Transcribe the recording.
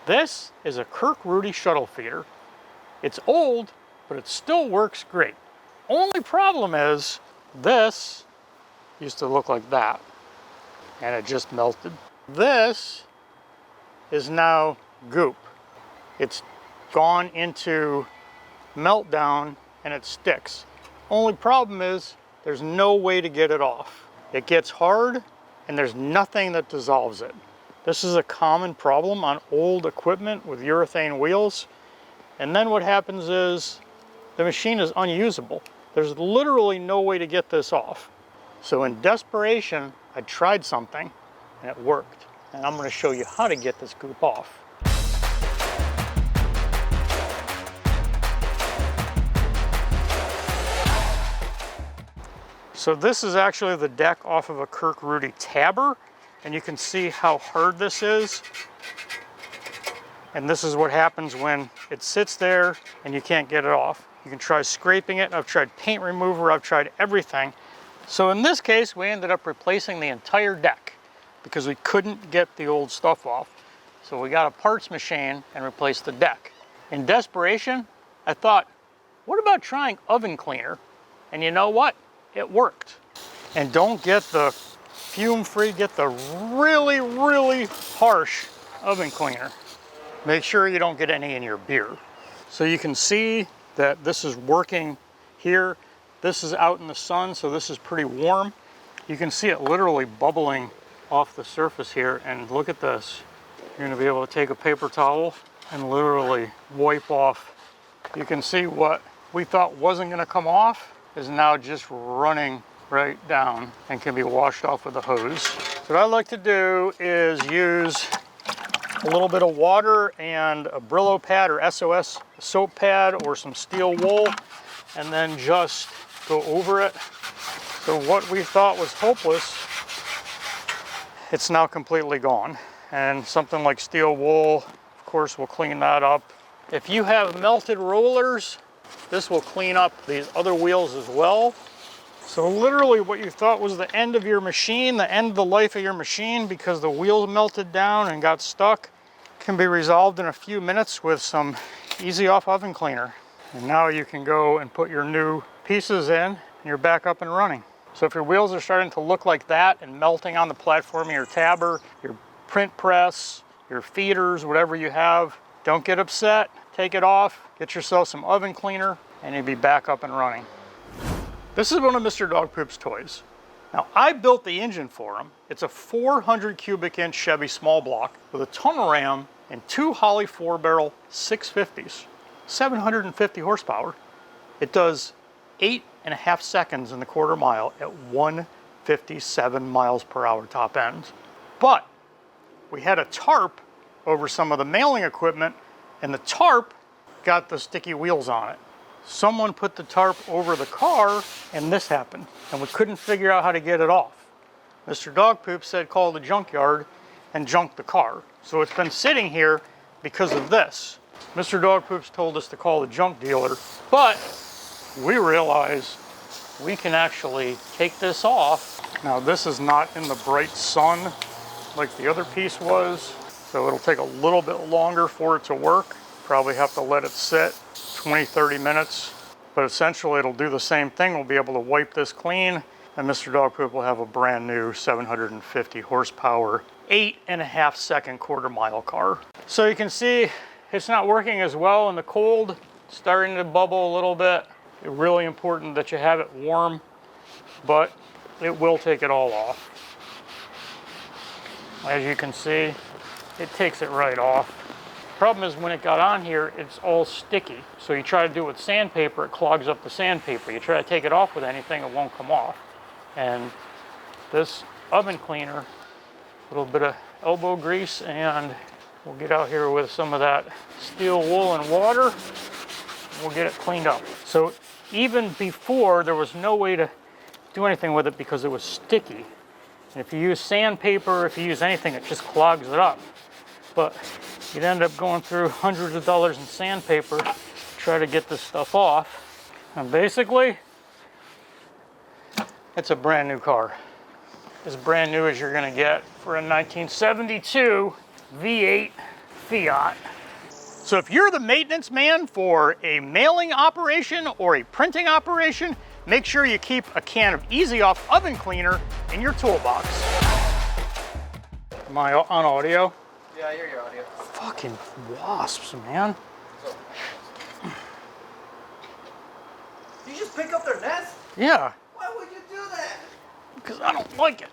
This is a Kirk Rudy shuttle feeder. It's old, but it still works great. Only problem is this used to look like that, and it just melted. This is now Goop. It's gone into meltdown and it sticks. Only problem is there's no way to get it off. It gets hard and there's nothing that dissolves it. This is a common problem on old equipment with urethane wheels. And then what happens is the machine is unusable. There's literally no way to get this off. So in desperation, I tried something and it worked. And I'm going to show you how to get this Goop off. So this is actually the deck off of a Kirk Rudy tabber, and you can see how hard this is. And this is what happens when it sits there and you can't get it off. You can try scraping it. I've tried paint remover, I've tried everything. So in this case, we ended up replacing the entire deck because we couldn't get the old stuff off. So we got a parts machine and replaced the deck. In desperation, I thought, what about trying oven cleaner? And you know what? It worked. And don't get the fume-free, get the really, really harsh oven cleaner. Make sure you don't get any in your beer. So you can see that this is working here. This is out in the sun, so this is pretty warm. You can see it literally bubbling off the surface here, and look at this. You're gonna be able to take a paper towel and literally wipe off. You can see what we thought wasn't gonna come off is now just running right down and can be washed off with a hose. So what I like to do is use a little bit of water and a Brillo pad or SOS soap pad or some steel wool, and then just go over it. So what we thought was hopeless, it's now completely gone. And something like steel wool, of course, will clean that up. If you have melted rollers, this will clean up these other wheels as well. So literally what you thought was the end of your machine, the end of the life of your machine because the wheels melted down and got stuck, can be resolved in a few minutes with some easy off oven cleaner. And now you can go and put your new pieces in and you're back up and running. So if your wheels are starting to look like that and melting on the platform of your tabber, your print press, your feeders, whatever you have, don't get upset, take it off, get yourself some oven cleaner, and you'll be back up and running. This is one of Mr. Dog Poop's toys. Now, I built the engine for him. It's a 400 cubic inch Chevy small block with a tunnel ram and two Holley 4-barrel 650s, 750 horsepower. It does 8.5 seconds in the quarter mile at 157 miles per hour top end. But we had a tarp over some of the mailing equipment, and the tarp got the sticky wheels on it. Someone put the tarp over the car, and this happened, and we couldn't figure out how to get it off. Mr. Dog Poop said call the junkyard and junk the car. So it's been sitting here because of this. Mr. Dog Poop's told us to call the junk dealer, but we realized we can actually take this off. Now this is not in the bright sun like the other piece was, so it'll take a little bit longer for it to work. Probably have to let it sit 20-30 minutes, but essentially it'll do the same thing. We'll be able to wipe this clean, and Mr. Dog Poop will have a brand new 750 horsepower, 8.5 second quarter mile car. So you can see it's not working as well in the cold, it's starting to bubble a little bit. It's really important that you have it warm, but it will take it all off. As you can see, it takes it right off. Problem is when it got on here, it's all sticky. So you try to do it with sandpaper, it clogs up the sandpaper. You try to take it off with anything, it won't come off. And this oven cleaner, a little bit of elbow grease, and we'll get out here with some of that steel wool and water, and we'll get it cleaned up. So even before, there was no way to do anything with it because it was sticky. And if you use sandpaper, if you use anything, it just clogs it up. But you'd end up going through hundreds of dollars in sandpaper to try to get this stuff off. And basically, it's a brand new car. As brand new as you're gonna get for a 1972 V8 Fiat. So if you're the maintenance man for a mailing operation or a printing operation, make sure you keep a can of Easy Off oven cleaner in your toolbox. Am I on audio? Yeah, I hear your audio. Fucking wasps, man. You just pick up their nest? Yeah. Why would you do that? Because I don't like it.